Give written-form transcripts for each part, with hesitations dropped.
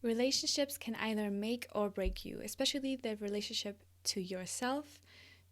Relationships can either make or break you, especially the relationship to yourself,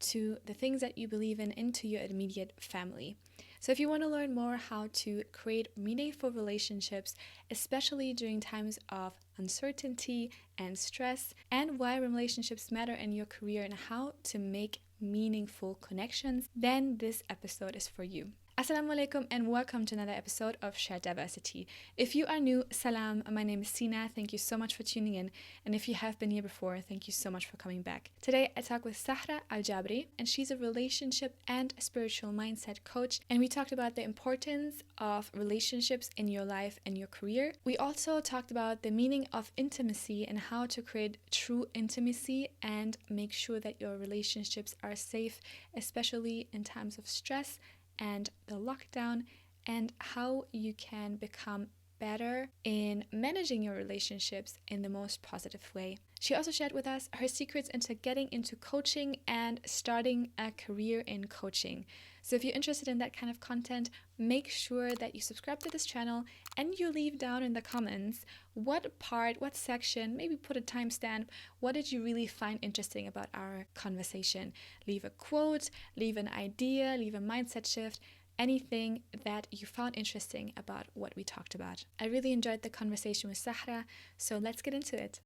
to the things that you believe in, and to your immediate family. So if you want to learn more how to create meaningful relationships, especially during times of uncertainty and stress, and why relationships matter in your career and how to make meaningful connections, then this episode is for you. Assalamu alaikum and welcome to another episode of Shared Diversity. If you are new, salam, my name is Sina. Thank you so much for tuning in. And if you have been here before, thank you so much for coming back. Today I talk with Zahra Aljabri, and she's a relationship and spiritual mindset coach. And we talked about the importance of relationships in your life and your career. We also talked about the meaning of intimacy and how to create true intimacy and make sure that your relationships are safe, especially in times of stress and the lockdown, and how you can become better in managing your relationships in the most positive way. She also shared with us her secrets into getting into coaching and starting a career in coaching. So if you're interested in that kind of content, make sure that you subscribe to this channel and you leave down in the comments what part, what section, maybe put a timestamp, what did you really find interesting about our conversation. Leave a quote, leave an idea, leave a mindset shift, anything that you found interesting about what we talked about. I really enjoyed the conversation with Zahra, so let's get into it.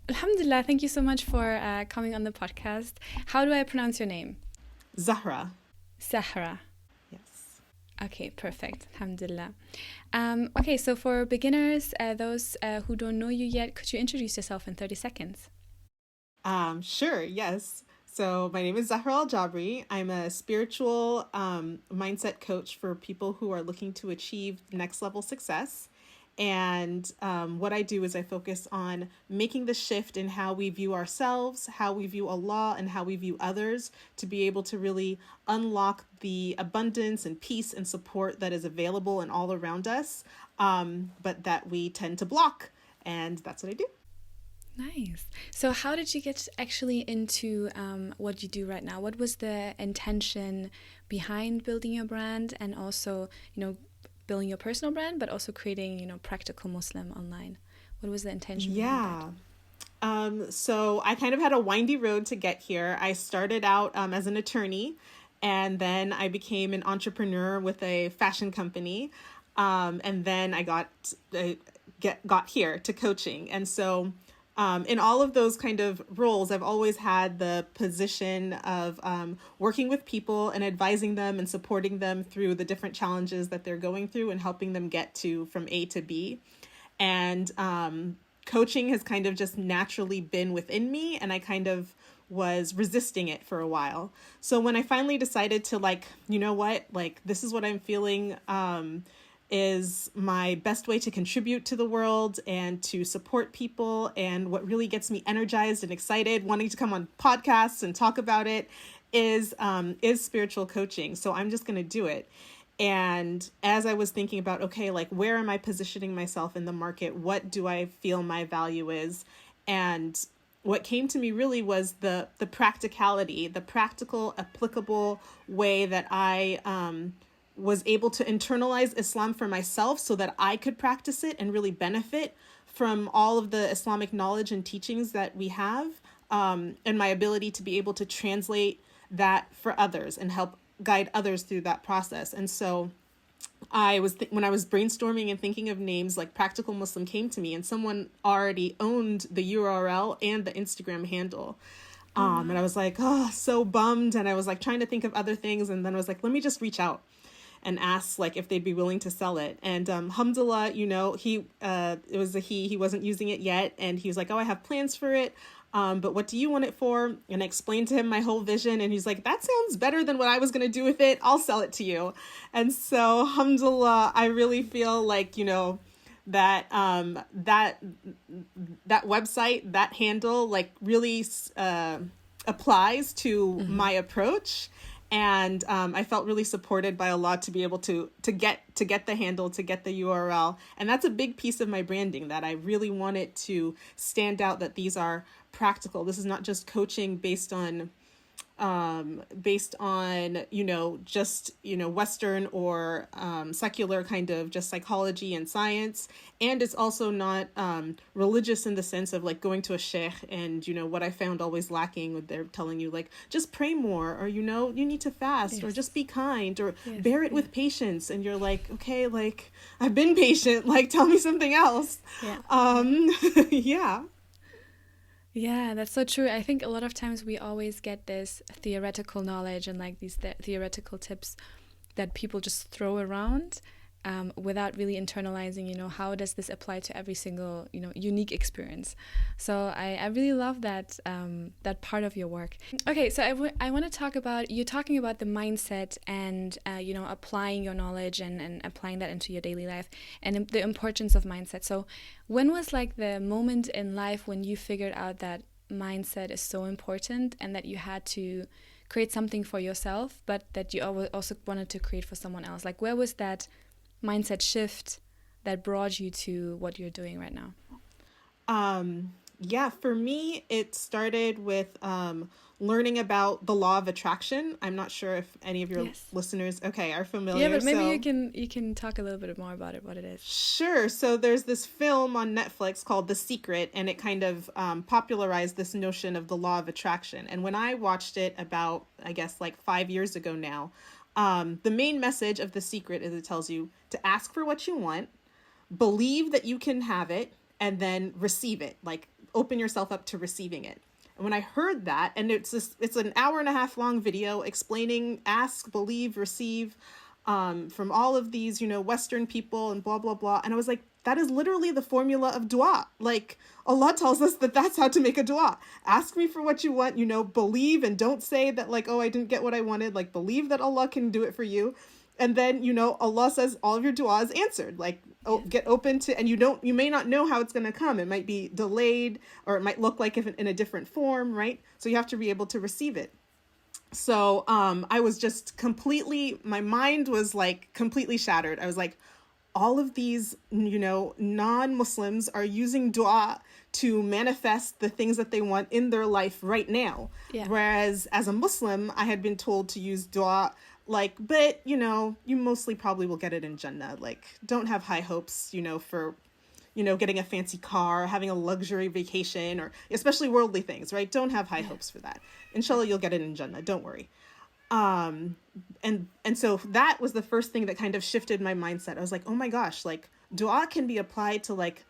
Alhamdulillah, thank you so much for coming on the podcast. How do I pronounce your name? Zahra. Zahra. Yes. Okay, perfect. Alhamdulillah. Okay, so for beginners, those who don't know you yet, could you introduce yourself in 30 seconds? Sure, yes. So my name is Zahra Aljabri. I'm a spiritual mindset coach for people who are looking to achieve next level success. And what I do is I focus on making the shift in how we view ourselves, how we view Allah, and how we view others to be able to really unlock the abundance and peace and support that is available and all around us, but that we tend to block. And that's what I do. Nice. So how did you get actually into what you do right now? What was the intention behind building your brand and also, building your personal brand, but also creating, practical Muslim online? What was the intention behind that? So I kind of had a windy road to get here. I started out as an attorney, and then I became an entrepreneur with a fashion company. And then I got here to coaching. And so in all of those kind of roles, I've always had the position of working with people and advising them and supporting them through the different challenges that they're going through and helping them get from A to B. And coaching has kind of just naturally been within me, and I kind of was resisting it for a while. So when I finally decided to this is what I'm feeling, is my best way to contribute to the world and to support people. And what really gets me energized and excited, wanting to come on podcasts and talk about it is spiritual coaching. So I'm just going to do it. And as I was thinking about, okay, where am I positioning myself in the market? What do I feel my value is? And what came to me really was the practicality, the practical, applicable way that I was able to internalize Islam for myself so that I could practice it and really benefit from all of the Islamic knowledge and teachings that we have, and my ability to be able to translate that for others and help guide others through that process. And so when I was brainstorming and thinking of names, Practical Muslim came to me, and someone already owned the URL and the Instagram handle. And I was so bummed. And I was trying to think of other things. And then I was let me just reach out and ask if they'd be willing to sell it. And alhamdulillah, it was he wasn't using it yet. And he was I have plans for it. But what do you want it for? And I explained to him my whole vision. And he's that sounds better than what I was going to do with it. I'll sell it to you. And so alhamdulillah, I really feel that that website, that handle, really applies to my approach. And I felt really supported by Allah to be able to get the handle, to get the URL. And that's a big piece of my branding, that I really want it to stand out, that these are practical. This is not just coaching based on based on, just, Western or secular kind of just psychology and science. And it's also not religious in the sense of like going to a sheikh and, what I found always lacking with they're telling you like, just pray more, or, you need to fast, Yes. or just be kind, or Yes. bear it with patience. And you're like, okay, like I've been patient, like tell me something else. Yeah. Yeah, that's so true. I think a lot of times we always get this theoretical knowledge and like these theoretical tips that people just throw around without really internalizing, how does this apply to every single, unique experience. So I really love that that part of your work. Okay, so I want to talk about, you're talking about the mindset and, applying your knowledge and applying that into your daily life and the importance of mindset. So when was like the moment in life when you figured out that mindset is so important and that you had to create something for yourself, but that you also wanted to create for someone else? Like, where was that mindset shift that brought you to what you're doing right now? Yeah, for me, it started with learning about the law of attraction. I'm not sure if any of your listeners, are familiar. Yeah, but maybe you can talk a little bit more about it, what it is. Sure. So there's this film on Netflix called The Secret, and it kind of popularized this notion of the law of attraction. And when I watched it about, I guess, like 5 years ago now, the main message of The Secret is it tells you to ask for what you want, believe that you can have it, and then receive it. Like, open yourself up to receiving it. And when I heard that, and it's an hour and a half long video explaining ask, believe, receive, from all of these, Western people and blah, blah, blah. And I was like, that is literally the formula of dua. Like, Allah tells us that that's how to make a dua. Ask me for what you want, believe, and don't say that like, oh, I didn't get what I wanted. Like, believe that Allah can do it for you. And then, Allah says all of your dua is answered. Like, get open to, and you may not know how it's going to come. It might be delayed, or it might look like if in a different form, right? So you have to be able to receive it. So I was just my mind was like completely shattered. I was like, all of these, non-Muslims are using dua to manifest the things that they want in their life right now. Yeah. Whereas as a Muslim, I had been told to use dua like, but, you mostly probably will get it in Jannah. Like, don't have high hopes, for, getting a fancy car, having a luxury vacation, or especially worldly things, right? Don't have high hopes for that. Inshallah, you'll get it in Jannah. Don't worry. And so that was the first thing that kind of shifted my mindset. I was like, oh my gosh, like dua can be applied to like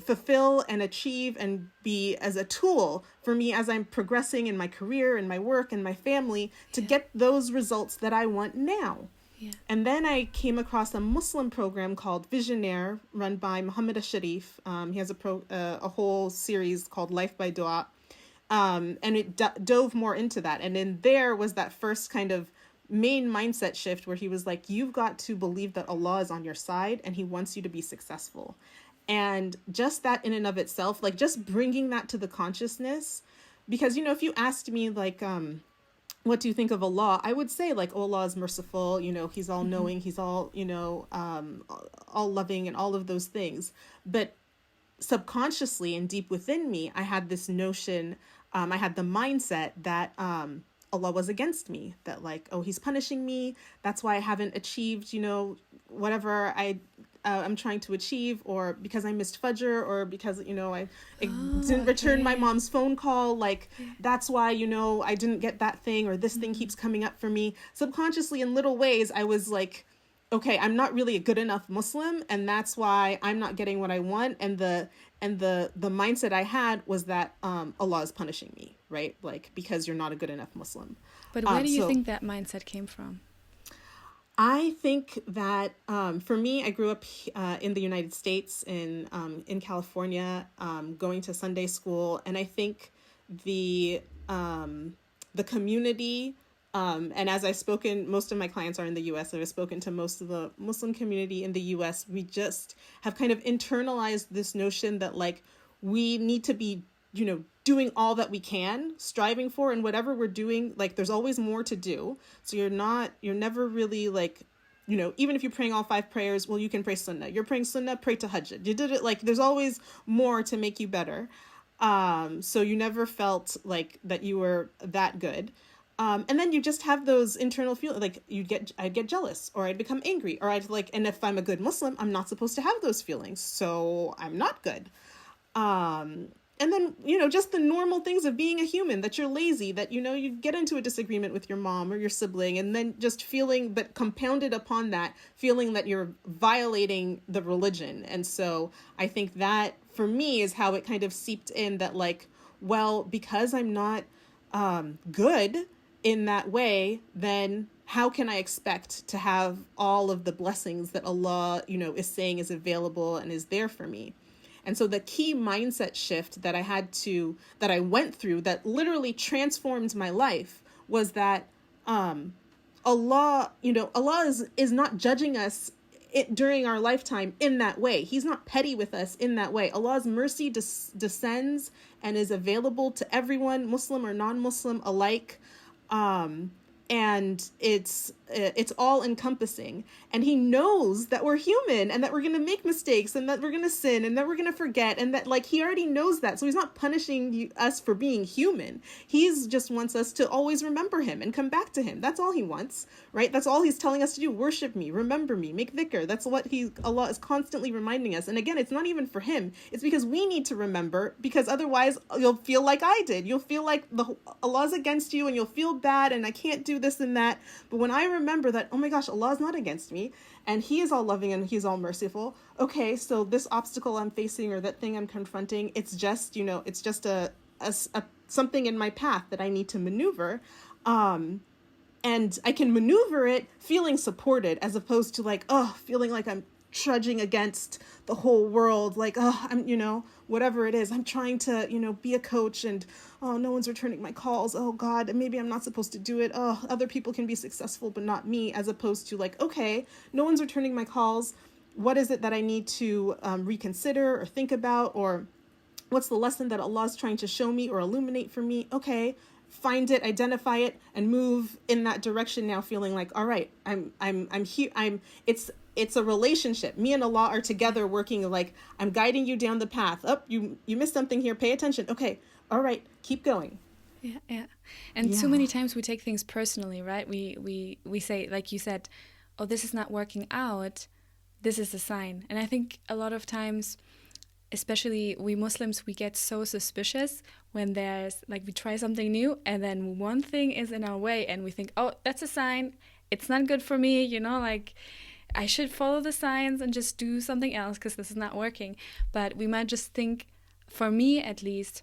fulfill and achieve and be as a tool for me as I'm progressing in my career and my work and my family to get those results that I want now. Yeah. And then I came across a Muslim program called Visionaire, run by Muhammad Asharif. He has a whole series called Life by Dua. And it dove more into that. And then there was that first kind of main mindset shift where he was like, you've got to believe that Allah is on your side and he wants you to be successful. And just that in and of itself, like just bringing that to the consciousness, because, if you asked me like, what do you think of Allah? I would say like, oh, Allah is merciful, he's all knowing, he's all, all loving and all of those things. But subconsciously and deep within me, I had this notion, I had the mindset that Allah was against me, that like, oh, he's punishing me. That's why I haven't achieved, whatever I'm trying to achieve, or because I missed Fajr, or because, I didn't return my mom's phone call. Like, that's why, I didn't get that thing, or this thing keeps coming up for me. Subconsciously, in little ways, I was like, okay, I'm not really a good enough Muslim, and that's why I'm not getting what I want. And the mindset I had was that Allah is punishing me, right? Like, because you're not a good enough Muslim. But where do you think that mindset came from? I think that for me, I grew up in the United States, in California, going to Sunday school, and I think the community, and as I've spoken, most of my clients are in the U.S., and I've spoken to most of the Muslim community in the U.S., we just have kind of internalized this notion that like we need to be, doing all that we can, striving for, and whatever we're doing, like there's always more to do. So you're never really like, even if you're praying all 5 prayers, well, you can pray Sunnah. You're praying Sunnah, pray Tahajjud. You did it, like there's always more to make you better. So you never felt like that you were that good. And then you just have those internal feelings, like I'd get jealous, or I'd become angry, or I'd like, and if I'm a good Muslim, I'm not supposed to have those feelings, so I'm not good. And then, just the normal things of being a human, that you're lazy, that, you get into a disagreement with your mom or your sibling, and then just feeling, but compounded upon that, feeling that you're violating the religion. And so I think that for me is how it kind of seeped in, that like, well, because I'm not good in that way, then how can I expect to have all of the blessings that Allah, is saying is available and is there for me? And so the key mindset shift that I went through that literally transformed my life was that Allah is not judging us during our lifetime in that way. He's not petty with us in that way. Allah's mercy descends and is available to everyone, Muslim or non-Muslim alike. And it's all encompassing, and he knows that we're human and that we're going to make mistakes and that we're going to sin and that we're going to forget, and that like he already knows that. So he's not punishing us for being human. He's just wants us to always remember him and come back to him. That's all he wants, right? That's all he's telling us to do. Worship me, remember me, make dhikr. That's what Allah is constantly reminding us. And again, it's not even for him. It's because we need to remember, because otherwise you'll feel like I did. You'll feel like Allah's against you and you'll feel bad and I can't do this and that. But when I remember that, oh my gosh, Allah is not against me and he is all loving and he's all merciful. Okay, so this obstacle I'm facing or that thing I'm confronting, it's just, it's just a something in my path that I need to maneuver. And I can maneuver it feeling supported, as opposed to like, feeling like I'm trudging against the whole world, like, I'm, whatever it is, I'm trying to, be a coach and, no one's returning my calls. Oh God, maybe I'm not supposed to do it. Other people can be successful, but not me. As opposed to like, okay, no one's returning my calls. What is it that I need to reconsider or think about? Or what's the lesson that Allah is trying to show me or illuminate for me? Okay, find it, identify it, and move in that direction now, feeling like, all right, I'm here. It's a relationship. Me and Allah are together working, like I'm guiding you down the path. You missed something here. Pay attention. Okay. All right. Keep going. Yeah. And too many times we take things personally, right? We say, like you said, oh, this is not working out. This is a sign. And I think a lot of times, especially we Muslims, we get so suspicious when there's like, we try something new and then one thing is in our way and we think, oh, that's a sign. It's not good for me. Like, I should follow the signs and just do something else because this is not working. But we might just think, for me at least,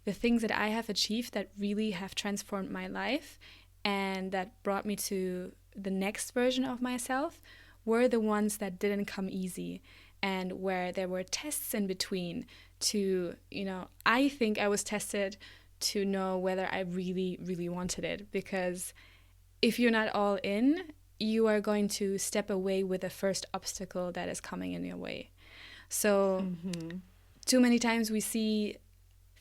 the things that I have achieved that really have transformed my life and that brought me to the next version of myself were the ones that didn't come easy and where there were tests in between to, I think I was tested to know whether I really, really wanted it. Because if you're not all in, you are going to step away with the first obstacle that is coming in your way. So too many times we see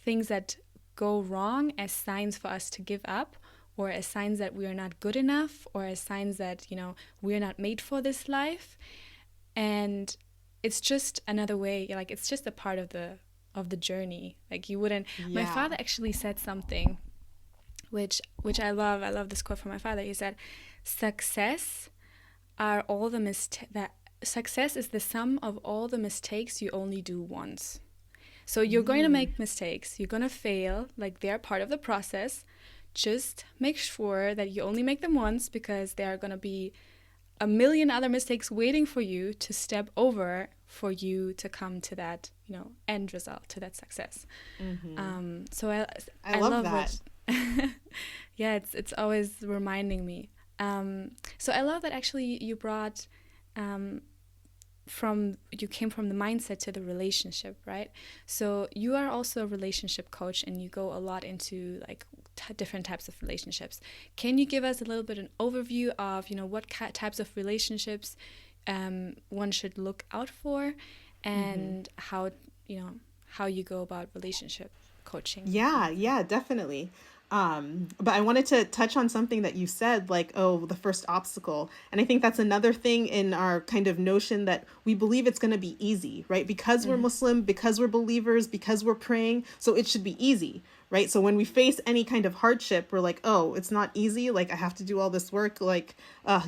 things that go wrong as signs for us to give up, or as signs that we are not good enough, or as signs that, we're not made for this life. And it's just another way, like it's just a part of the journey. Like you wouldn't, my father actually said something which I love this quote from my father. He said, success is the sum of all the mistakes you only do once. So you're going to make mistakes. You're going to fail. Like they're part of the process. Just make sure that you only make them once, because there are going to be a million other mistakes waiting for you to step over for you to come to that, end result, to that success. So I love that. Yeah, it's always reminding me. So I love that actually you brought you came from the mindset to the relationship, right? So you are also a relationship coach and you go a lot into like different types of relationships. Can you give us a little bit an overview of, what types of relationships one should look out for, and how you go about relationship coaching? Yeah, definitely. But I wanted to touch on something that you said, like, the first obstacle. And I think that's another thing in our kind of notion that we believe it's going to be easy, right? Because we're Muslim, because we're believers, because we're praying, so it should be easy, right? So when we face any kind of hardship, we're like, oh, it's not easy. Like, I have to do all this work. Like,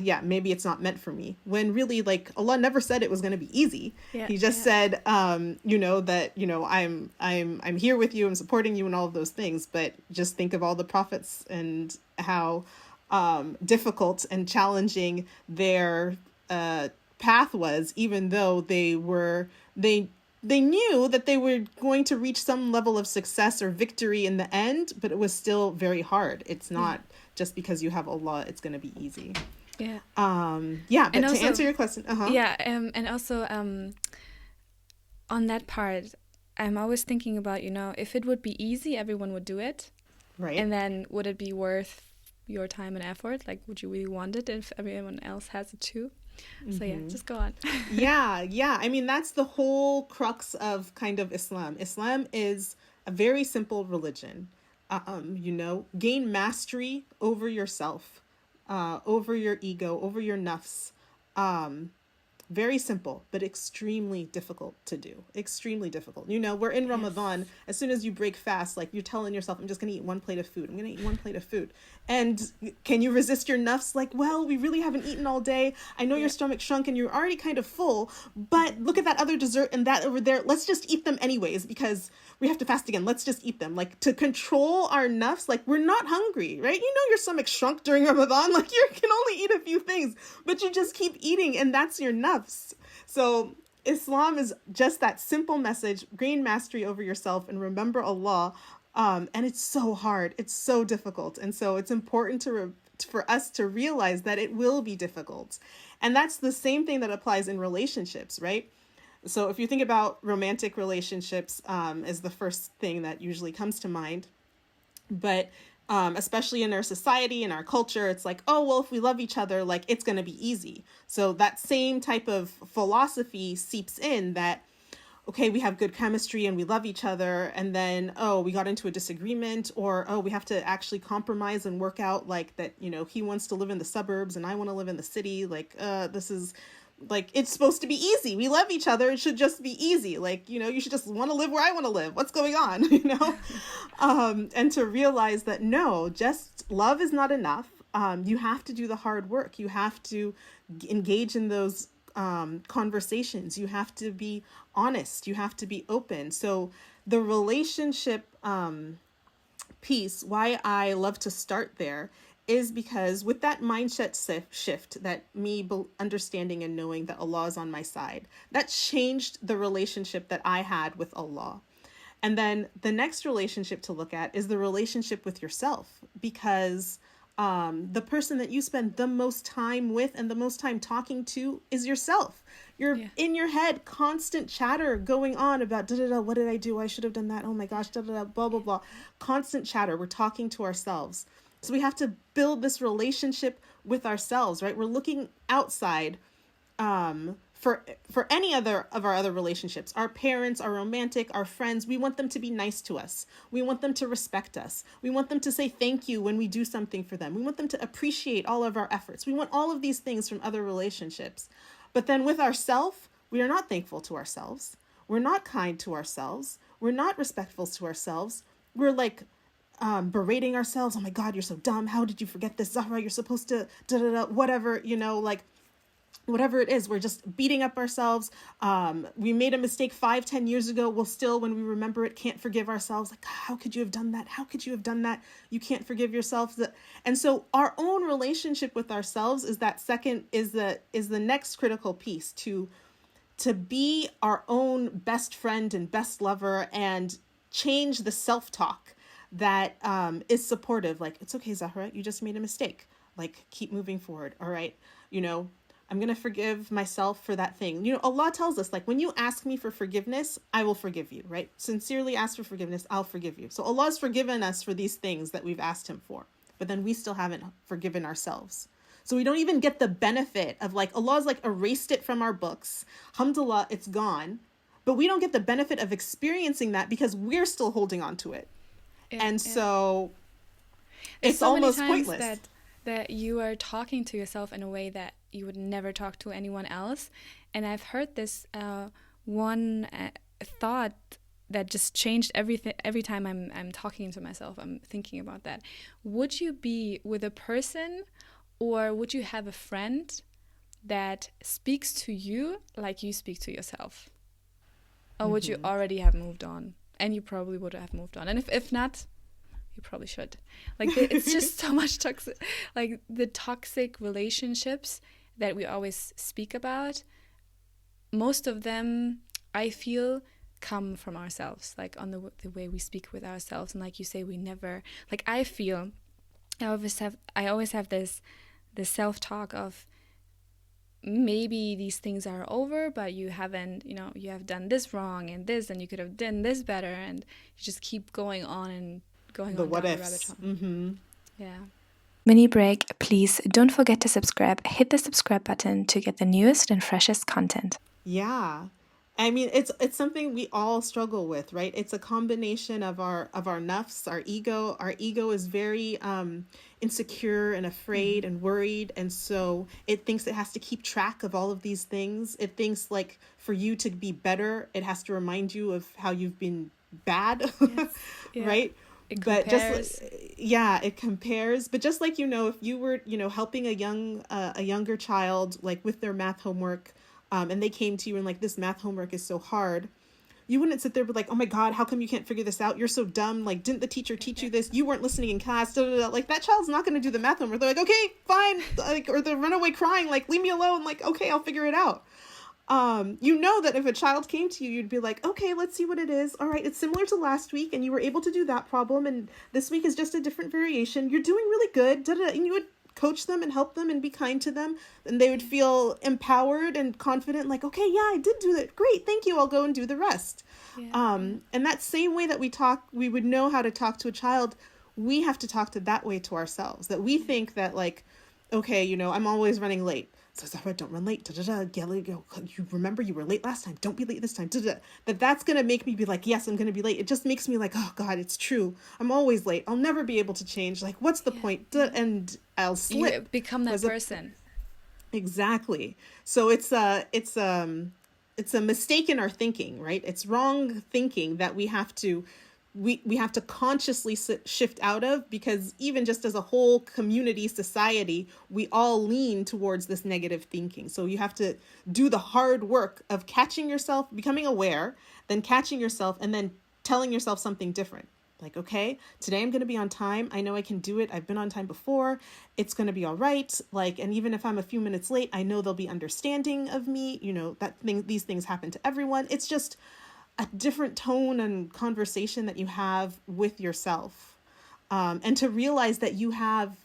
yeah, maybe it's not meant for me. When really, like, Allah never said it was going to be easy. Yeah, He just yeah. said, that, I'm here with you, I'm supporting you and all of those things. But just think of all the prophets and how difficult and challenging their path was, even though they knew that they were going to reach some level of success or victory in the end, but it was still very hard. It's not just because you have Allah, it's going to be easy. Yeah. Yeah, but And to also, answer your question, yeah, and also on that part, I'm always thinking about, if it would be easy, everyone would do it. right? And then would it be worth your time and effort? Like, would you really want it if everyone else has it too? So yeah, just go on. Yeah. I mean, that's the whole crux of kind of Islam. Islam is a very simple religion. Gain mastery over yourself, over your ego, over your nafs. Very simple, but extremely difficult to do. Extremely difficult. We're in Ramadan. As soon as you break fast, like, you're telling yourself, I'm just going to eat one plate of food. I'm going to eat one plate of food. And can you resist your nafs? Like, well, we really haven't eaten all day. I know your stomach shrunk and you're already kind of full, but look at that other dessert and that over there. Let's just eat them anyways because we have to fast again. Let's just eat them. Like, to control our nafs, like, we're not hungry, right? Your stomach shrunk during Ramadan. Like, you can only eat a few things, but you just keep eating and that's your nafs. So Islam is just that simple message: gain mastery over yourself and remember Allah. And it's so hard. It's so difficult. And so it's important for us to realize that it will be difficult. And that's the same thing that applies in relationships, right? So if you think about romantic relationships as the first thing that usually comes to mind, but especially in our society, in our culture, it's like, oh, well, if we love each other, like, it's going to be easy. So that same type of philosophy seeps in that, okay, we have good chemistry and we love each other. And then, oh, we got into a disagreement, or, oh, we have to actually compromise and work out like that, he wants to live in the suburbs and I want to live in the city. Like, this is like, it's supposed to be easy. We love each other. It should just be easy. Like, you should just want to live where I want to live. What's going on? And to realize that, no, just love is not enough. You have to do the hard work. You have to engage in those conversations. You have to be honest. You have to be open. So the relationship piece, why I love to start there, is because with that mindset shift, that me understanding and knowing that Allah is on my side, that changed the relationship that I had with Allah. And then the next relationship to look at is the relationship with yourself, because the person that you spend the most time with and the most time talking to is yourself. You're in your head, constant chatter going on about, what did I do? I should have done that. Oh my gosh, blah, blah, blah. Constant chatter. We're talking to ourselves. So we have to build this relationship with ourselves, right? We're looking outside for any other of our other relationships. Our parents, our romantic, our friends, we want them to be nice to us. We want them to respect us. We want them to say thank you when we do something for them. We want them to appreciate all of our efforts. We want all of these things from other relationships. But then with ourselves, we are not thankful to ourselves. We're not kind to ourselves. We're not respectful to ourselves. We're like berating ourselves. Oh my God, you're so dumb. How did you forget this? Zahra, you're supposed to whatever, like whatever it is, we're just beating up ourselves. We made a mistake 5-10 years ago. We'll still, when we remember it, can't forgive ourselves. Like, how could you have done that? How could you have done that? You can't forgive yourself. And so our own relationship with ourselves is the next critical piece to be our own best friend and best lover, and change the self-talk that is supportive. Like, it's okay, Zahra, you just made a mistake. Like, keep moving forward. All right. I'm going to forgive myself for that thing. Allah tells us, like, when you ask me for forgiveness, I will forgive you, right? Sincerely ask for forgiveness, I'll forgive you. So Allah's forgiven us for these things that we've asked him for, but then we still haven't forgiven ourselves. So we don't even get the benefit of, like, Allah's like erased it from our books. Alhamdulillah, it's gone. But we don't get the benefit of experiencing that because we're still holding on to it. So it's so almost many times pointless. That you are talking to yourself in a way that you would never talk to anyone else. And I've heard this one thought that just changed everything. Every time I'm talking to myself, I'm thinking about that. Would you be with a person, or would you have a friend that speaks to you like you speak to yourself? Or would you already have moved on? And you probably would have moved on. And if not, you probably should. Like, it's just so much toxic. Like, the toxic relationships that we always speak about, most of them, I feel, come from ourselves. Like, on the way we speak with ourselves. And like you say, we never, like, I feel, I always have this self-talk of, maybe these things are over, but you haven't, you have done this wrong and this, and you could have done this better, and you just keep going on and going The on what down ifs. the rabbit hole. Yeah. Mini break, please don't forget to subscribe. Hit the subscribe button to get the newest and freshest content. Yeah. I mean, it's something we all struggle with, right? It's a combination of our nafs, our ego. Our ego is very insecure and afraid and worried, and so it thinks it has to keep track of all of these things. It thinks, like, for you to be better, it has to remind you of how you've been bad, Yes. Yeah. right? It But compares. it compares. But just like, if you were, helping a younger child, like, with their math homework, and they came to you and like, this math homework is so hard, you wouldn't sit there but like, oh my God, how come you can't figure this out? You're so dumb. Like, didn't the teacher teach you this? You weren't listening in class. Da, da, da. Like, that child's not going to do the math homework. They're like, okay, fine. Like, or they'll run away crying, like, leave me alone. Like, okay, I'll figure it out. That if a child came to you, you'd be like, okay, let's see what it is. All right, it's similar to last week, and you were able to do that problem, and this week is just a different variation. You're doing really good. Da, da, da. And you would coach them and help them and be kind to them, and they would feel empowered and confident, like, okay, yeah, I did do it. Great, thank you. I'll go and do the rest. Yeah. And that same way that we would know how to talk to a child, we have to talk to that way to ourselves, that we think that, like, okay, I'm always running late. So Zahra, don't run late. You remember you were late last time. Don't be late this time. That's going to make me be like, yes, I'm going to be late. It just makes me like, oh God, it's true. I'm always late. I'll never be able to change. Like, what's the point? And I'll slip. You become that person. Exactly. So it's a mistake in our thinking, right? It's wrong thinking that we have to consciously shift out of, because even just as a whole community, society, we all lean towards this negative thinking. So you have to do the hard work of catching yourself, becoming aware, then catching yourself, and then telling yourself something different. Like, okay, today I'm going to be on time. I know I can do it. I've been on time before. It's going to be all right. Like, and even if I'm a few minutes late, I know they'll be understanding of me. These things happen to everyone. It's just a different tone and conversation that you have with yourself. And to realize that you have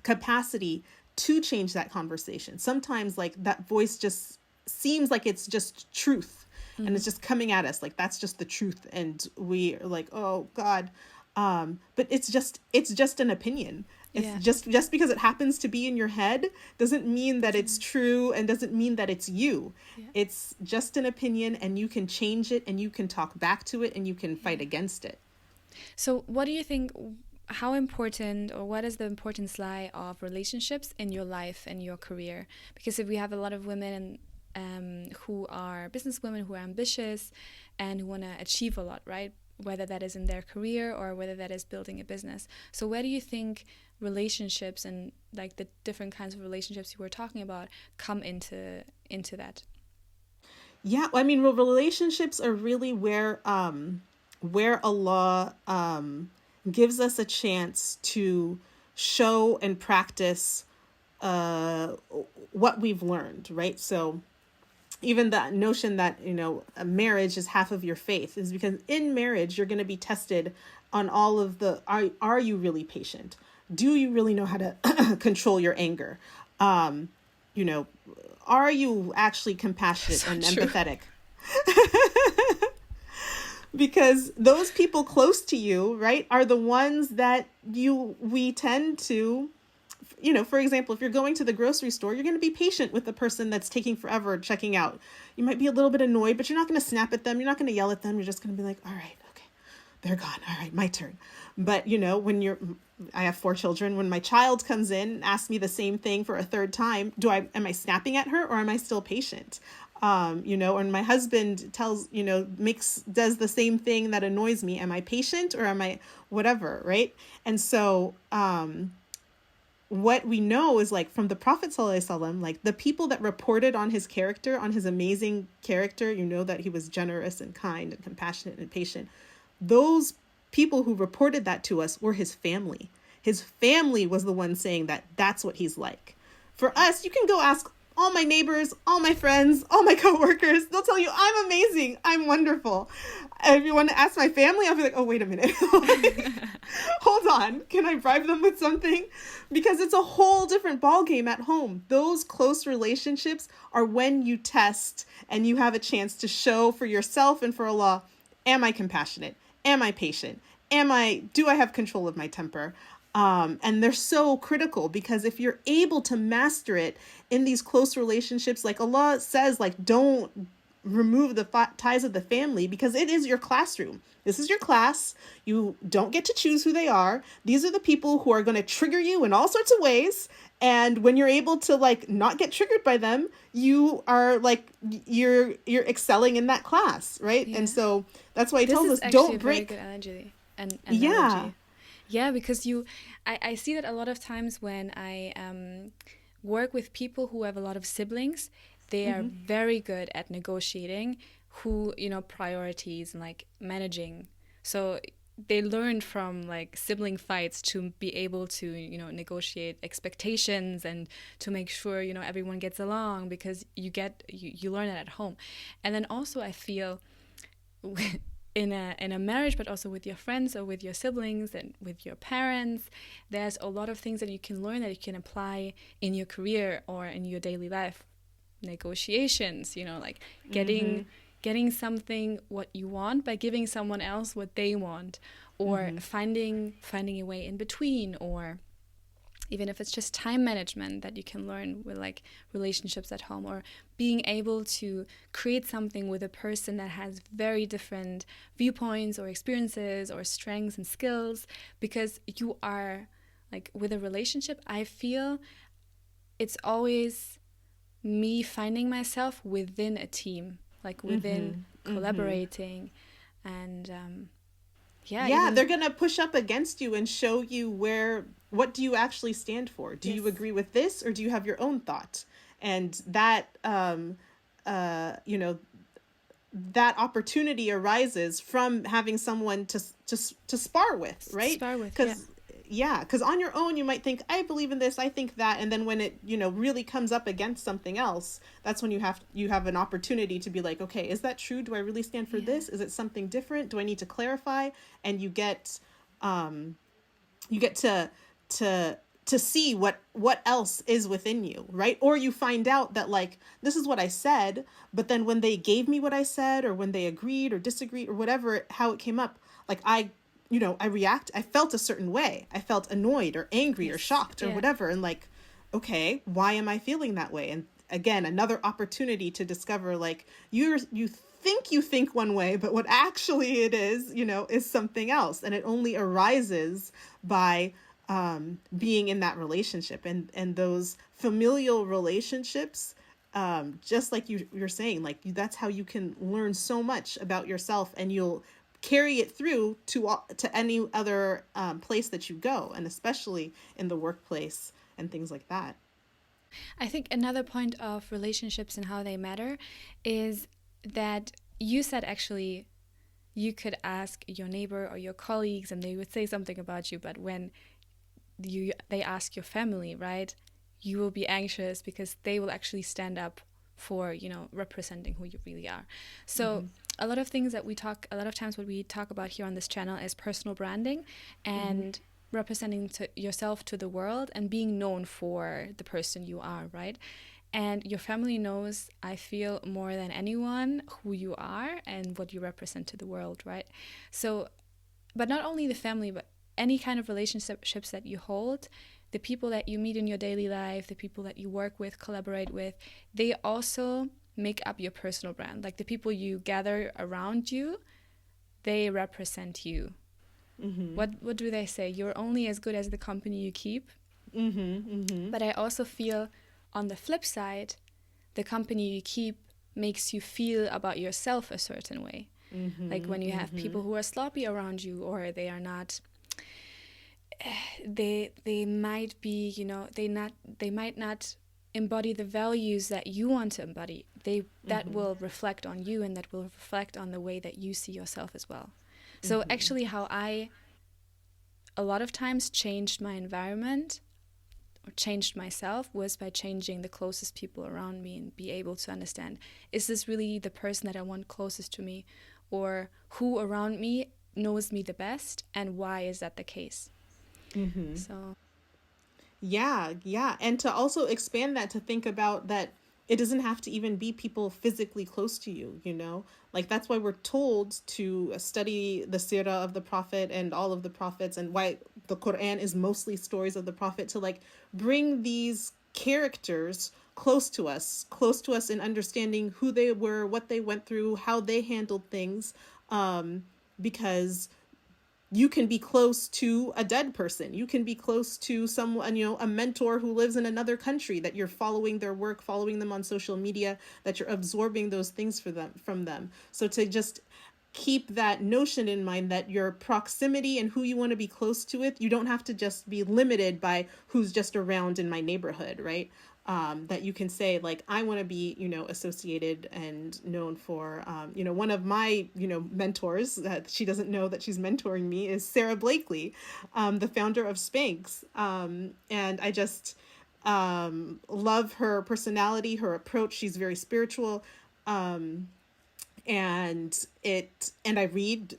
capacity to change that conversation. Sometimes, like, that voice just seems like it's just truth, and it's just coming at us like that's just the truth, and we are like, oh God. But it's just an opinion. It's just because it happens to be in your head doesn't mean that it's true, and doesn't mean that it's you. Yeah. It's just an opinion, and you can change it, and you can talk back to it, and you can fight against it. So what do you think, how important, or what is the importance lie of relationships in your life and your career? Because if we have a lot of women who are businesswomen, who are ambitious and who want to achieve a lot, right? Whether that is in their career or whether that is building a business. So where do you think relationships and like the different kinds of relationships you were talking about come into that? Yeah, I mean, relationships are really where Allah gives us a chance to show and practice what we've learned, right? So even that notion that, a marriage is half of your faith is because in marriage, you're going to be tested on all of are you really patient? Do you really know how to control your anger? Are you actually compassionate and empathetic? Because those people close to you, right, are the ones that we tend to, for example, if you're going to the grocery store, you're going to be patient with the person that's taking forever checking out. You might be a little bit annoyed, but you're not going to snap at them. You're not going to yell at them. You're just going to be like, all right, okay, they're gone. All right, my turn. But, I have 4 children. When my child comes in and asks me the same thing for a third time, am I snapping at her, or am I still patient? You know, and my husband does the same thing that annoys me. Am I patient or am I whatever, right? And so what we know is like from the Prophet ﷺ, like the people that reported on his character, on his amazing character, you know, that he was generous and kind and compassionate and patient. Those people who reported that to us were his family. His family was the one saying that that's what he's like. For us, you can go ask all my neighbors, all my friends, all my coworkers. They'll tell you I'm amazing. I'm wonderful. If you want to ask my family, I'll be like, oh, wait a minute. Hold on. Can I bribe them with something? Because it's a whole different ballgame at home. Those close relationships are when you test and you have a chance to show for yourself and for Allah, am I compassionate? Am I patient? Do I have control of my temper? And they're so critical because if you're able to master it in these close relationships, like Allah says, like, don't remove the ties of the family because it is your classroom. This is your class. You don't get to choose who they are. These are the people who are going to trigger you in all sorts of ways. And when you're able to like not get triggered by them, you are like, you're excelling in that class. Right. Yeah. And so that's why he tells us, don't break. This is actually a very good analogy. Yeah. Yeah, because I see that a lot of times when I work with people who have a lot of siblings, they are very good at negotiating priorities and like managing. So they learn from like sibling fights to be able to, negotiate expectations and to make sure, everyone gets along because you learn that at home. And then also I feel in a marriage, but also with your friends or with your siblings and with your parents, there's a lot of things that you can learn that you can apply in your career or in your daily life. Negotiations, like getting something what you want by giving someone else what they want, or finding a way in between, or even if it's just time management that you can learn with like relationships at home, or being able to create something with a person that has very different viewpoints or experiences or strengths and skills, because you are like with a relationship, I feel it's always me finding myself within a team, like within collaborating and they're gonna push up against you and show you what do you actually stand for. Do you agree with this, or do you have your own thought? And that that opportunity arises from having someone to spar with, right? Spar with, because on your own you might think, I believe in this, I think that, and then when it really comes up against something else, that's when you have an opportunity to be like, okay, is that true? Do I really stand for this? Is it something different? Do I need to clarify? And you get to see what else is within you, right? Or you find out that like, this is what I said, but then when they gave me what I said, or when they agreed or disagreed or whatever, how it came up, like I felt a certain way. I felt annoyed or angry or shocked or whatever. And like, okay, why am I feeling that way? And again, another opportunity to discover like you think one way, but what actually it is, is something else. And it only arises by being in that relationship, and those familial relationships, just like you're saying, like that's how you can learn so much about yourself, and you'll carry it through to any other place that you go, and especially in the workplace and things like that. I think another point of relationships and how they matter is that you said actually you could ask your neighbor or your colleagues and they would say something about you, but when they ask your family, right, you will be anxious because they will actually stand up for representing who you really are. So a lot of times what we talk about here on this channel is personal branding and representing yourself to the world and being known for the person you are, right? And your family knows, I feel, more than anyone who you are and what you represent to the world, right? So, but not only the family, but any kind of relationships that you hold, the people that you meet in your daily life, the people that you work with, collaborate with, they also make up your personal brand. Like the people you gather around you, they represent you. What do they say? You're only as good as the company you keep. But I also feel on the flip side, the company you keep makes you feel about yourself a certain way. Like when you have people who are sloppy around you, or they are not, they might be, they might not embody the values that you want to embody. That will reflect on you, and that will reflect on the way that you see yourself as well. So actually, how I a lot of times changed my environment or changed myself was by changing the closest people around me, and be able to understand, is this really the person that I want closest to me, or who around me knows me the best, and why is that the case? So Yeah. And to also expand that, to think about that it doesn't have to even be people physically close to you, Like, that's why we're told to study the seerah of the Prophet and all of the prophets, and why the Quran is mostly stories of the Prophet, to like bring these characters close to us in understanding who they were, what they went through, how they handled things, because you can be close to a dead person. You can be close to someone, a mentor who lives in another country, that you're following their work, following them on social media, that you're absorbing those things from them. So to just keep that notion in mind, that your proximity and who you want to be close to it, you don't have to just be limited by who's just around in my neighborhood, right? That you can say, like, I want to be, associated and known for, one of my, mentors, that she doesn't know that she's mentoring me, is Sarah Blakely, the founder of Spanx. And I just love her personality, her approach. She's very spiritual. And I read,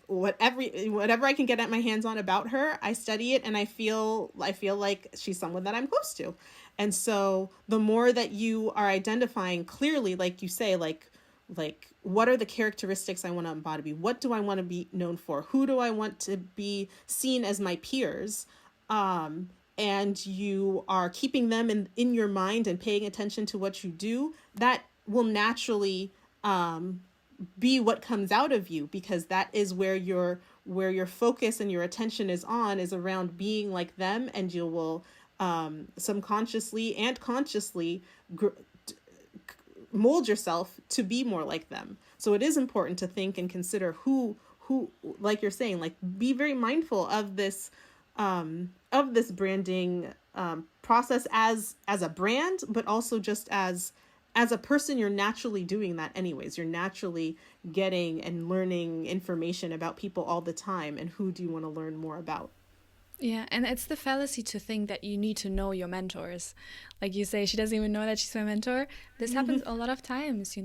whatever I can get at my hands on about her, I study it, and I feel like she's someone that I'm close to. And so the more that you are identifying clearly, like you say, like what are the characteristics I want to embody? What do I want to be known for? Who do I want to be seen as my peers? And you are keeping them in your mind and paying attention to what you do, that will naturally be what comes out of you, because that is where your focus and your attention is around being like them, and you will subconsciously and consciously mold yourself to be more like them. So it is important to think and consider who, like you're saying, like, be very mindful of this branding process as a brand, but also just as a person. You're naturally doing that anyways. You're naturally getting and learning information about people all the time, and who do you want to learn more about? yeah, and it's the fallacy to think that you need to know your mentors. Like you say, she doesn't even know that she's my mentor. This happens a lot of times,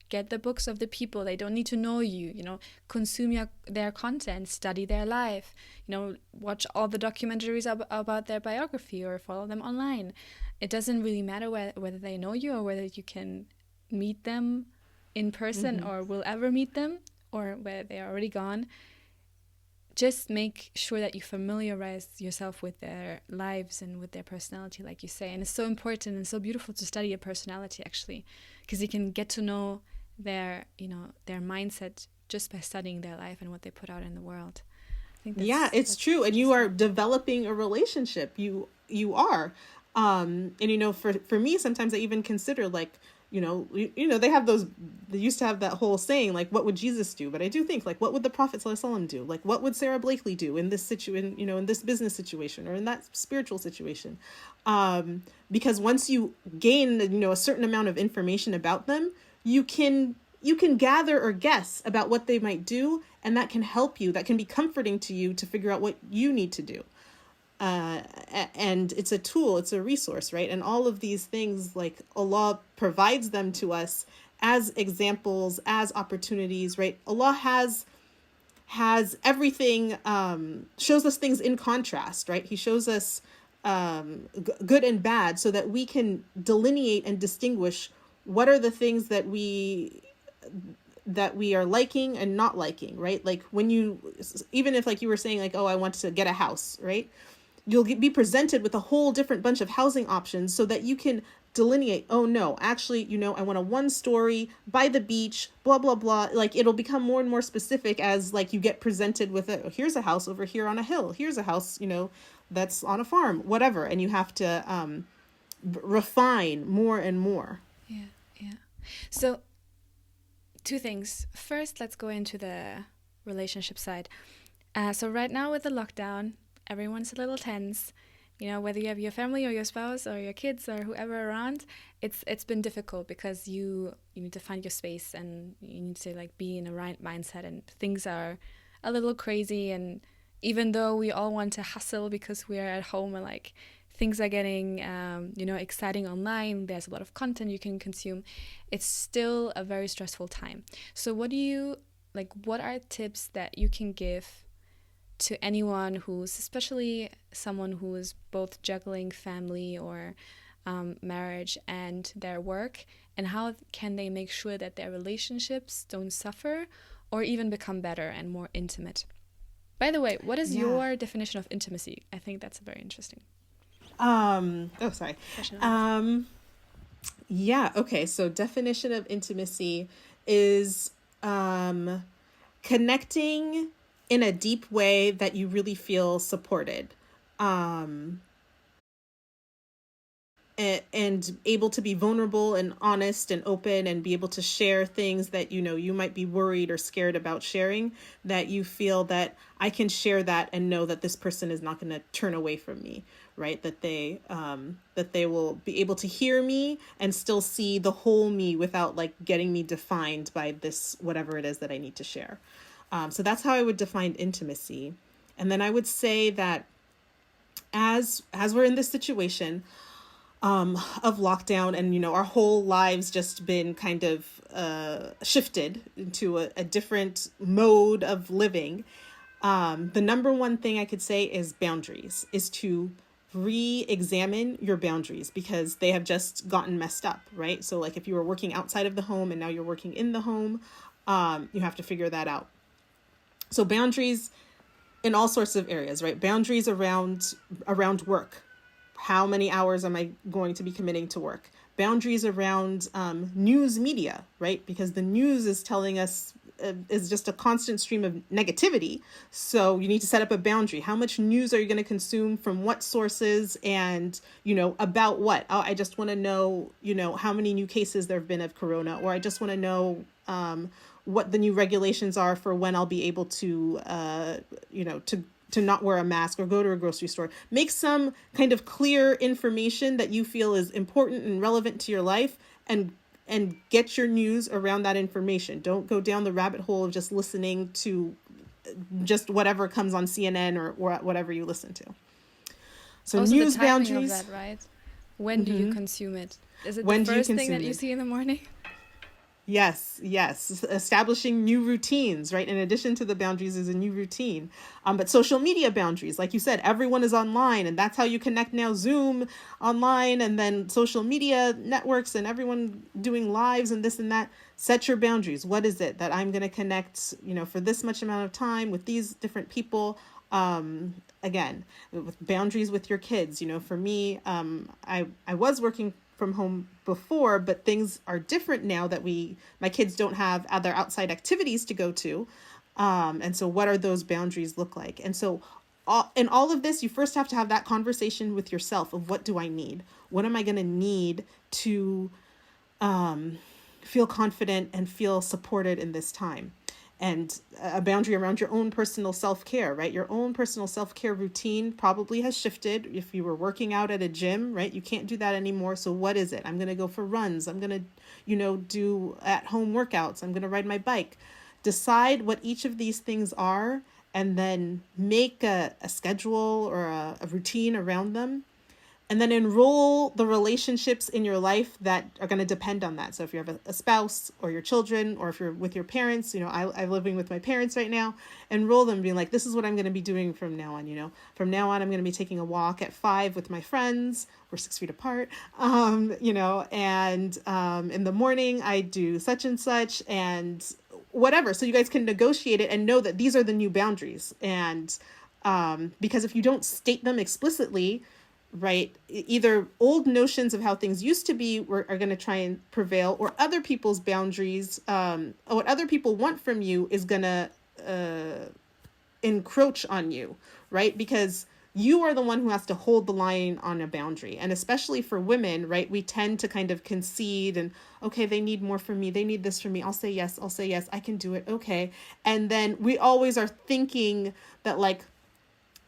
Get the books of the people. They don't need to know you, consume their content, study their life, watch all the documentaries about their biography, or follow them online. It doesn't really matter whether they know you, or whether you can meet them in person, or will ever meet them, or whether they are already gone. Just make sure that you familiarize yourself with their lives and with their personality, like you say. And it's so important and so beautiful to study a personality, actually, because you can get to know their mindset just by studying their life and what they put out in the world. I think it's true. And you are developing a relationship. You are. And, for me, sometimes I even consider, like, they have they used to have that whole saying, like, what would Jesus do? But I do think, like, what would the Prophet ﷺ do? Like, what would Sarah Blakely do in this in this business situation, or in that spiritual situation? Because once you gain, a certain amount of information about them, you can gather or guess about what they might do, and that can help you. That can be comforting to you to figure out what you need to do. And it's a tool, it's a resource, right? And all of these things, like, Allah provides them to us as examples, as opportunities, right? Allah has everything, shows us things in contrast, right? He shows us good and bad, so that we can delineate and distinguish what are the things that we are liking and not liking, right? Like, even if, like, you were saying, like, oh, I want to get a house, right? You'll be presented with a whole different bunch of housing options, so that you can delineate, oh no, actually, I want a 1-story by the beach, blah, blah, blah. Like, it'll become more and more specific as, like, you get presented with here's a house over here on a hill. Here's a house, that's on a farm, whatever. And you have to refine more and more. Yeah. So, two things. First, let's go into the relationship side. So right now with the lockdown, everyone's a little tense. You know, whether you have your family or your spouse or your kids or whoever around, it's been difficult because you need to find your space and you need to like be in the right mindset, and things are a little crazy. And even though we all want to hustle because we're at home and like things are getting exciting online, there's a lot of content you can consume, it's still a very stressful time. So what are tips that you can give to anyone who's, especially someone who is both juggling family or marriage and their work, and how can they make sure that their relationships don't suffer or even become better and more intimate? By the way, what is your definition of intimacy? I think that's very interesting. Okay, so definition of intimacy is connecting in a deep way that you really feel supported, and able to be vulnerable and honest and open and be able to share things that, you might be worried or scared about sharing, that you feel that I can share that and know that this person is not going to turn away from me, right? That they will be able to hear me and still see the whole me without like getting me defined by this, whatever it is that I need to share. So that's how I would define intimacy. And then I would say that as we're in this situation of lockdown, and our whole lives just been kind of shifted into a different mode of living, the number one thing I could say is boundaries, is to re-examine your boundaries, because they have just gotten messed up, right? So like if you were working outside of the home and now you're working in the home, you have to figure that out. So boundaries in all sorts of areas, right? Boundaries around work. How many hours am I going to be committing to work? Boundaries around news media, right? Because the news is telling us, is just a constant stream of negativity. So you need to set up a boundary. How much news are you going to consume, from what sources, and, about what? Oh, I just want to know, how many new cases there have been of corona, or I just want to know what the new regulations are for when I'll be able to, to not wear a mask or go to a grocery store. Make some kind of clear information that you feel is important and relevant to your life, and get your news around that information. Don't go down the rabbit hole of just listening to just whatever comes on CNN or whatever you listen to. So also news the timing boundaries. Of that, right? When do you consume it? Is it when the first thing that you see in the morning? Yes. Establishing new routines, right? In addition to the boundaries is a new routine. But social media boundaries, like you said, everyone is online, and that's how you connect now. Zoom online, and then social media networks, and everyone doing lives and this and that. Set your boundaries. What is it that I'm going to connect, for this much amount of time with these different people? Again, with boundaries with your kids. For me, I was working from home before, but things are different now that my kids don't have other outside activities to go to. And so what are those boundaries look like? And so in all of this, you first have to have that conversation with yourself of, what do I need? What am I going to need to feel confident and feel supported in this time? And a boundary around your own personal self-care, right? Your own personal self-care routine probably has shifted. If you were working out at a gym, right, you can't do that anymore. So what is it? I'm going to go for runs. I'm going to, do at-home workouts. I'm going to ride my bike. Decide what each of these things are, and then make a schedule or a routine around them. And then enroll the relationships in your life that are going to depend on that. So if you have a spouse or your children, or if you're with your parents, I'm living with my parents right now, enroll them, being like, this is what I'm going to be doing from now on. From now on, I'm going to be taking a walk at 5 with my friends. We're 6 feet apart, and in the morning I do such and such, and whatever. So you guys can negotiate it and know that these are the new boundaries. And because if you don't state them explicitly, right, either old notions of how things used to be are going to try and prevail, or other people's boundaries, what other people want from you is going to encroach on you, right? Because you are the one who has to hold the line on a boundary. And especially for women, right, we tend to kind of concede and, okay, they need more from me, they need this from me, I'll say yes, I can do it, okay. And then we always are thinking that like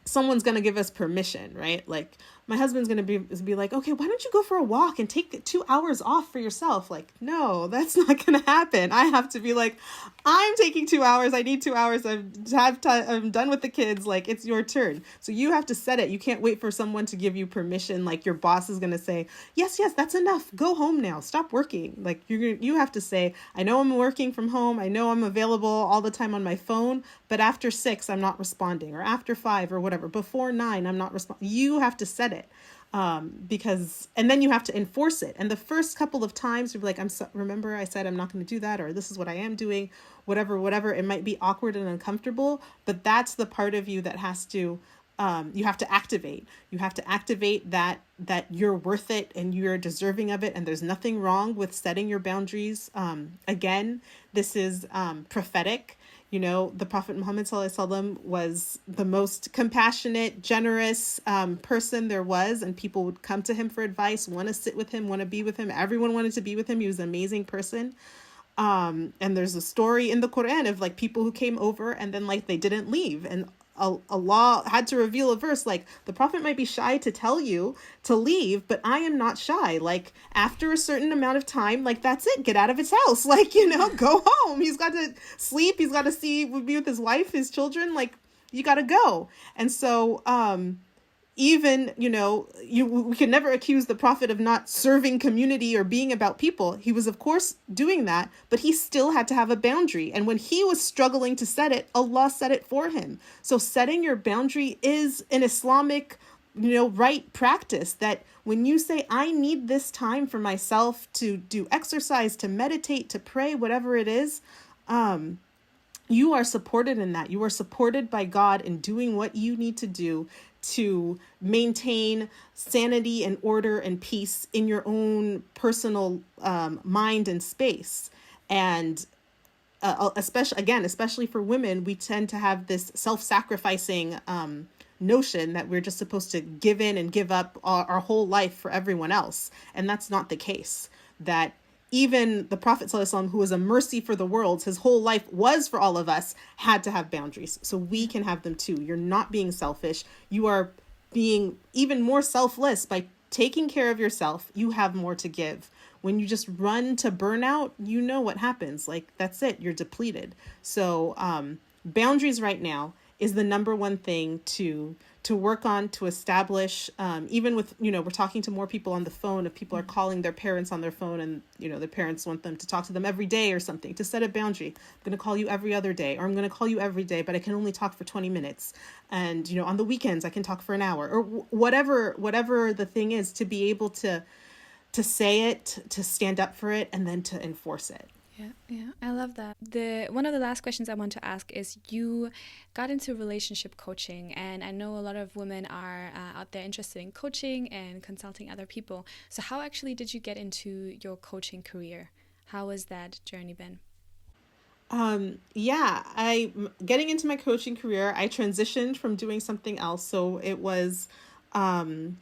someone's going to give us permission, right? Like my husband's going to be like, okay, why don't you go for a walk and take 2 hours off for yourself? Like, no, that's not going to happen. I have to be like, I'm taking 2 hours. I need 2 hours. I'm done with the kids. Like, it's your turn. So you have to set it. You can't wait for someone to give you permission. Like your boss is going to say, yes, that's enough. Go home now. Stop working. Like you have to say, I know I'm working from home. I know I'm available all the time on my phone, but after 6, I'm not responding, or after 5 or whatever, before 9, I'm not responding. You have to set it. And then you have to enforce it. And the first couple of times you'll be like, remember I said I'm not going to do that, or this is what I am doing, whatever. It might be awkward and uncomfortable, but that's the part of you that has to, you have to activate. You have to activate that you're worth it and you're deserving of it. And there's nothing wrong with setting your boundaries. Again, this is prophetic. You know, the Prophet Muhammad ﷺ was the most compassionate, generous person there was, and people would come to him for advice, want to sit with him, want to be with him. Everyone wanted to be with him. He was an amazing person. And there's a story in the Quran of like people who came over and then like they didn't leave, and Allah had to reveal a verse like, the prophet might be shy to tell you to leave, but I am not shy. Like after a certain amount of time, like that's it, get out of his house. Like, you know, go home. He's got to sleep. He's got to be with his wife, his children. Like you got to go. And so, even, you know, we can never accuse the prophet of not serving community or being about people. He was, of course, doing that, but he still had to have a boundary. And when he was struggling to set it, Allah set it for him. So setting your boundary is an Islamic, you know, right practice, that when you say, I need this time for myself to do exercise, to meditate, to pray, whatever it is, you are supported in that. You are supported by God in doing what you need to do to maintain sanity and order and peace in your own personal mind and space. And especially for women, we tend to have this self-sacrificing notion that we're just supposed to give in and give up our whole life for everyone else. And that's not the case. That even the Prophet ﷺ, who was a mercy for the world, his whole life was for all of us, had to have boundaries. So we can have them too. You're not being selfish. You are being even more selfless by taking care of yourself. You have more to give. When you just run to burnout, you know what happens. Like, that's it. You're depleted. So boundaries right now is the number one thing to work on, to establish, even with, you know, we're talking to more people on the phone. If people are calling their parents on their phone and, you know, their parents want them to talk to them every day or something, to set a boundary. I'm going to call you every other day, or I'm going to call you every day, but I can only talk for 20 minutes. And, you know, on the weekends, I can talk for an hour, or whatever the thing is, to be able to say it, to stand up for it, and then to enforce it. Yeah, I love that. One of the last questions I want to ask is, you got into relationship coaching, and I know a lot of women are out there interested in coaching and consulting other people. So how actually did you get into your coaching career? How has that journey been? Getting into my coaching career, I transitioned from doing something else. So it was, I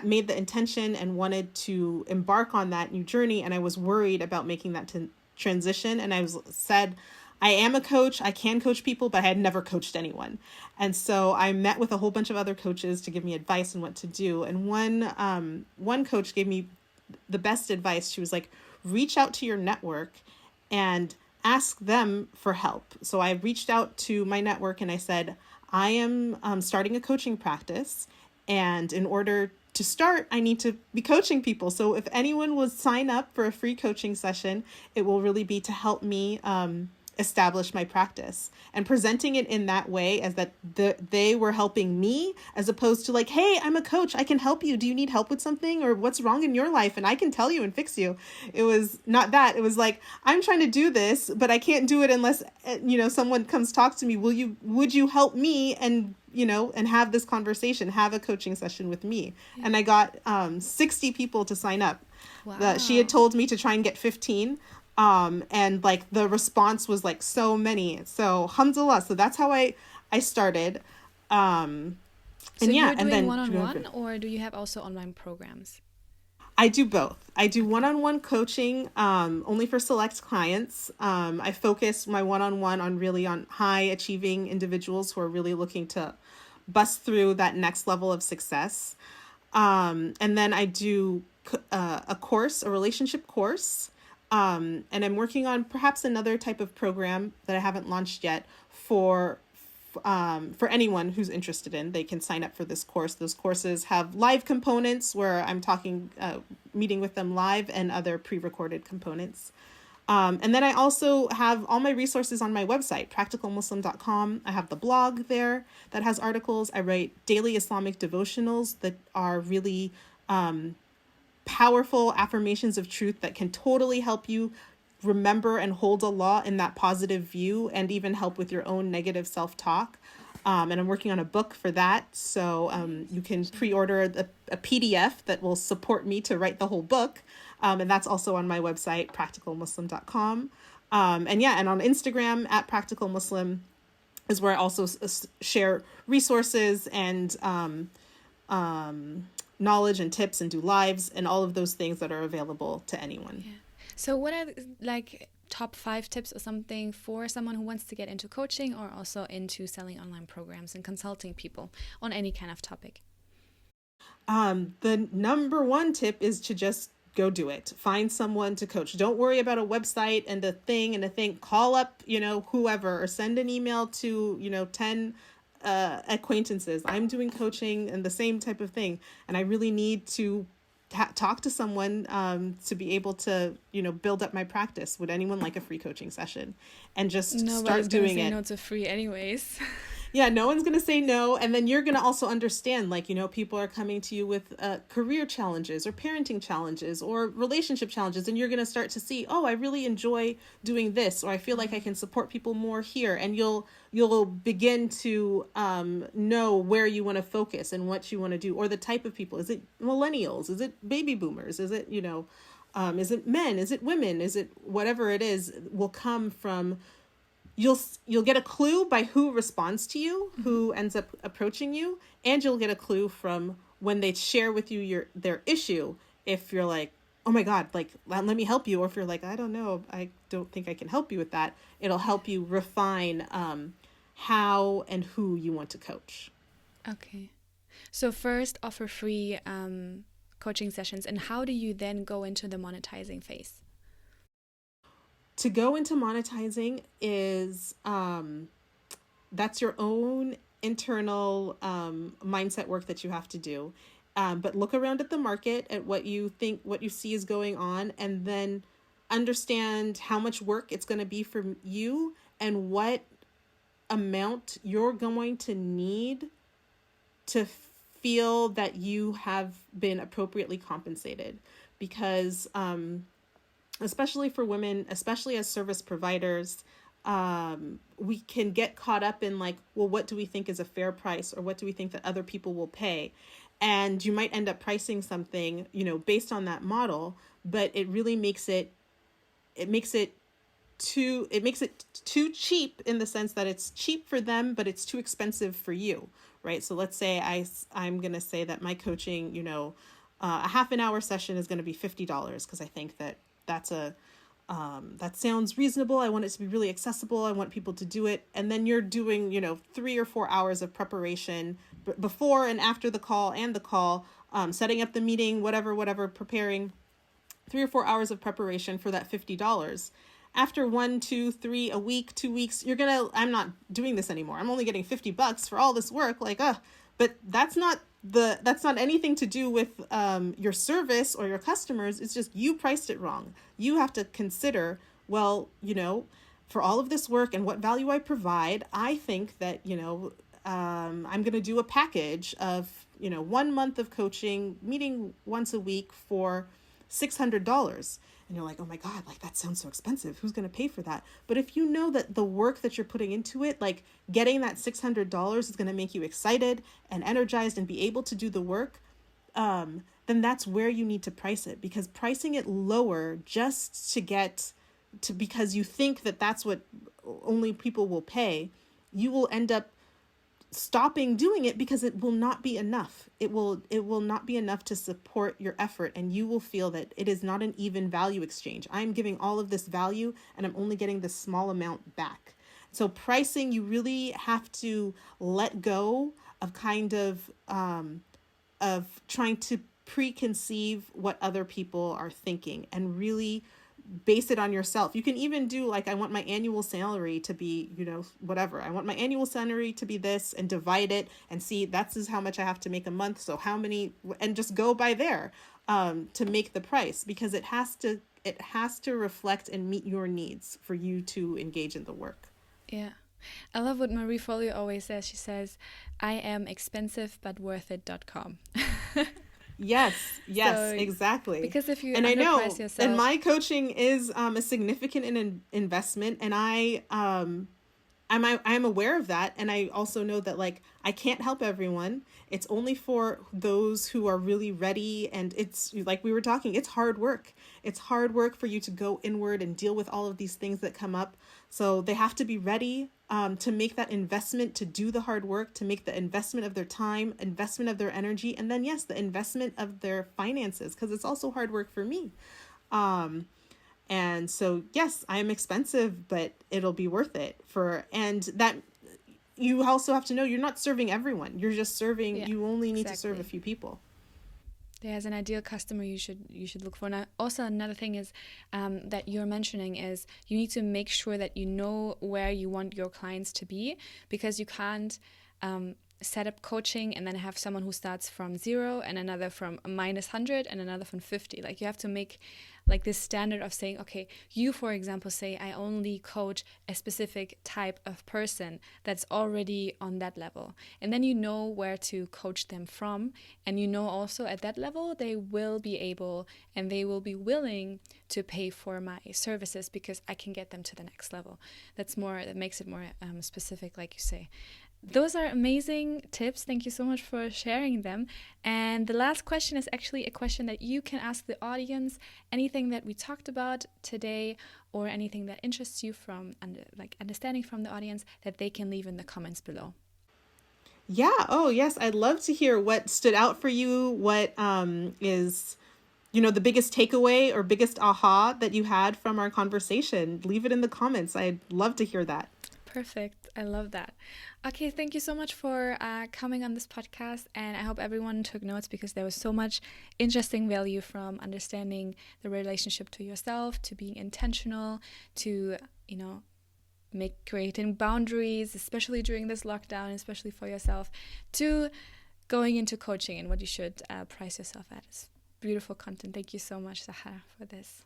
made the intention and wanted to embark on that new journey. And I was worried about making that transition. And I said, I am a coach. I can coach people, but I had never coached anyone. And so I met with a whole bunch of other coaches to give me advice on what to do. And one coach gave me the best advice. She was like, reach out to your network and ask them for help. So I reached out to my network and I said, I am starting a coaching practice. And in order to start, I need to be coaching people. So if anyone will sign up for a free coaching session, it will really be to help me establish my practice, and presenting it in that way as that they were helping me, as opposed to like, hey, I'm a coach, I can help you. Do you need help with something, or what's wrong in your life? And I can tell you and fix you. It was not that. It was like, I'm trying to do this, but I can't do it unless, you know, someone comes talk to me. Would you help me and, you know, and have this conversation, have a coaching session with me. Yeah. And I got 60 people to sign up. Wow. She had told me to try and get 15. And like the response was like so many. So alhamdulillah. So that's how I started. So And you're yeah, and doing then one-on-one, or do you have also online programs? I do both. I do one-on-one coaching, only for select clients. I focus my one-on-one on really on high achieving individuals who are really looking to bust through that next level of success. And then I do a course, a relationship course. And I'm working on perhaps another type of program that I haven't launched yet for anyone who's interested in. They can sign up for this course. Those courses have live components where I'm talking, meeting with them live, and other pre-recorded components. And then I also have all my resources on my website, practicalmuslim.com. I have the blog there that has articles. I write daily Islamic devotionals that are really powerful affirmations of truth that can totally help you remember and hold Allah in that positive view, and even help with your own negative self-talk. And I'm working on a book for that. So you can pre-order a PDF that will support me to write the whole book. And that's also on my website, practicalmuslim.com. And yeah, and on Instagram at practicalmuslim is where I also share resources and knowledge and tips, and do lives and all of those things that are available to anyone. Yeah. So what are like top 5 tips or something for someone who wants to get into coaching, or also into selling online programs and consulting people on any kind of topic? The number one tip is to just go do it. Find someone to coach. Don't worry about a website and a thing. Call up, whoever, or send an email to, 10 acquaintances. I'm doing coaching and the same type of thing, and I really need to talk to someone to be able to, build up my practice. Would anyone like a free coaching session? And just start doing it. No, it's free anyways. Yeah, no one's going to say no. And then you're going to also understand, people are coming to you with career challenges or parenting challenges or relationship challenges. And you're going to start to see, oh, I really enjoy doing this, or I feel like I can support people more here. And you'll begin to know where you want to focus and what you want to do, or the type of people. Is it millennials? Is it baby boomers? Is it, is it men? Is it women? Is it whatever it is, will come from. You'll get a clue by who responds to you, who ends up approaching you, and you'll get a clue from when they share with you their issue. If you're like, oh my God, let me help you. Or if you're like, I don't know, I don't think I can help you with that. It'll help you refine how and who you want to coach. Okay. So first, offer free coaching sessions. And how do you then go into the monetizing phase? To go into monetizing is that's your own internal mindset work that you have to do. But look around at the market, at what you see is going on, and then understand how much work it's going to be for you, and what amount you're going to need to feel that you have been appropriately compensated. Because especially for women, especially as service providers, we can get caught up in well, what do we think is a fair price, or what do we think that other people will pay? And you might end up pricing something, based on that model, but it really makes it too cheap, in the sense that it's cheap for them, but it's too expensive for you, right? So let's say I'm going to say that my coaching, a half an hour session is going to be $50, because I think that sounds reasonable. I want it to be really accessible. I want people to do it. And then you're doing, 3 or 4 hours of preparation before and after the call, and the call, setting up the meeting, whatever, preparing 3 or 4 hours of preparation for that $50. After 1, 2, 3, a week, 2 weeks, I'm not doing this anymore. I'm only getting $50 for all this work. But that's not anything to do with your service or your customers. It's just you priced it wrong. You have to consider, well, for all of this work and what value I provide, I think that, I'm going to do a package of, 1 month of coaching, meeting once a week for $600. And you're like, oh my God, that sounds so expensive. Who's going to pay for that? But if you know that the work that you're putting into it, getting that $600 is going to make you excited and energized and be able to do the work, then that's where you need to price it. Because pricing it lower just because you think that that's what only people will pay, you will end up stopping doing it because it will not be enough. It will not be enough to support your effort, and you will feel that it is not an even value exchange. I'm giving all of this value and I'm only getting this small amount back. So pricing, you really have to let go of of trying to preconceive what other people are thinking and really base it on yourself. You can even do like, I want my annual salary to be, whatever. I want my annual salary to be this, and divide it and see that's is how much I have to make a month. So how many, and just go by there to make the price, because it has to reflect and meet your needs for you to engage in the work. Yeah. I love what Marie Folio always says. She says, I am expensive but worth it.com. Yes, So, exactly. because if you And I know, underprice yourself, and my coaching is a significant investment, and I'm aware of that, and I also know that like I can't help everyone. It's only for those who are really ready, and it's like we were talking, it's hard work. It's hard work for you to go inward and deal with all of these things that come up. So they have to be ready to make that investment, to do the hard work, to make the investment of their time, investment of their energy, and then yes, the investment of their finances, because it's also hard work for me. And so, yes, I am expensive, but it'll be worth it and that you also have to know you're not serving everyone. You're just serving, you only need to serve a few people. There's an ideal customer you should look for. Now, also another thing is that you're mentioning is you need to make sure that you know where you want your clients to be, because you can't set up coaching and then have someone who starts from 0 and another from -100 and another from 50. Like you have to make like this standard of saying, okay, you, for example, say I only coach a specific type of person that's already on that level. And then you know where to coach them from. And you know also at that level, they will be able and they will be willing to pay for my services because I can get them to the next level. That makes it more specific, like you say. Those are amazing tips. Thank you so much for sharing them. And the last question is actually a question that you can ask the audience. Anything that we talked about today or anything that interests you from understanding from the audience, that they can leave in the comments below. Yeah. Oh, yes. I'd love to hear what stood out for you. What is, the biggest takeaway or biggest aha that you had from our conversation. Leave it in the comments. I'd love to hear that. Perfect. I love that. Okay, thank you so much for coming on this podcast, and I hope everyone took notes, because there was so much interesting value from understanding the relationship to yourself, to being intentional, to, creating boundaries, especially during this lockdown, especially for yourself, to going into coaching and what you should price yourself at. It's beautiful content. Thank you so much, Zahra, for this.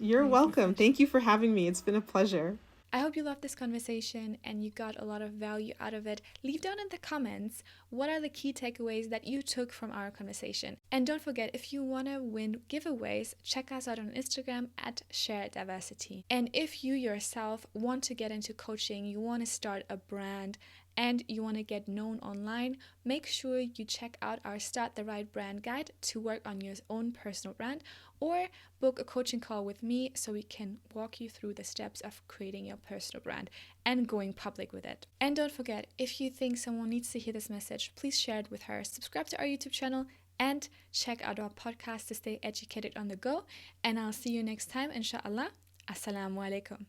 You're welcome. Thank you for having me. It's been a pleasure. I hope you loved this conversation and you got a lot of value out of it. Leave down in the comments what are the key takeaways that you took from our conversation. And don't forget, if you want to win giveaways, check us out on Instagram at Share Diversity. And if you yourself want to get into coaching, you want to start a brand, and you want to get known online, make sure you check out our Start the Right Brand Guide to work on your own personal brand, or book a coaching call with me so we can walk you through the steps of creating your personal brand and going public with it. And don't forget, if you think someone needs to hear this message, please share it with her. Subscribe to our YouTube channel and check out our podcast to stay educated on the go. And I'll see you next time, inshallah. Assalamu alaikum.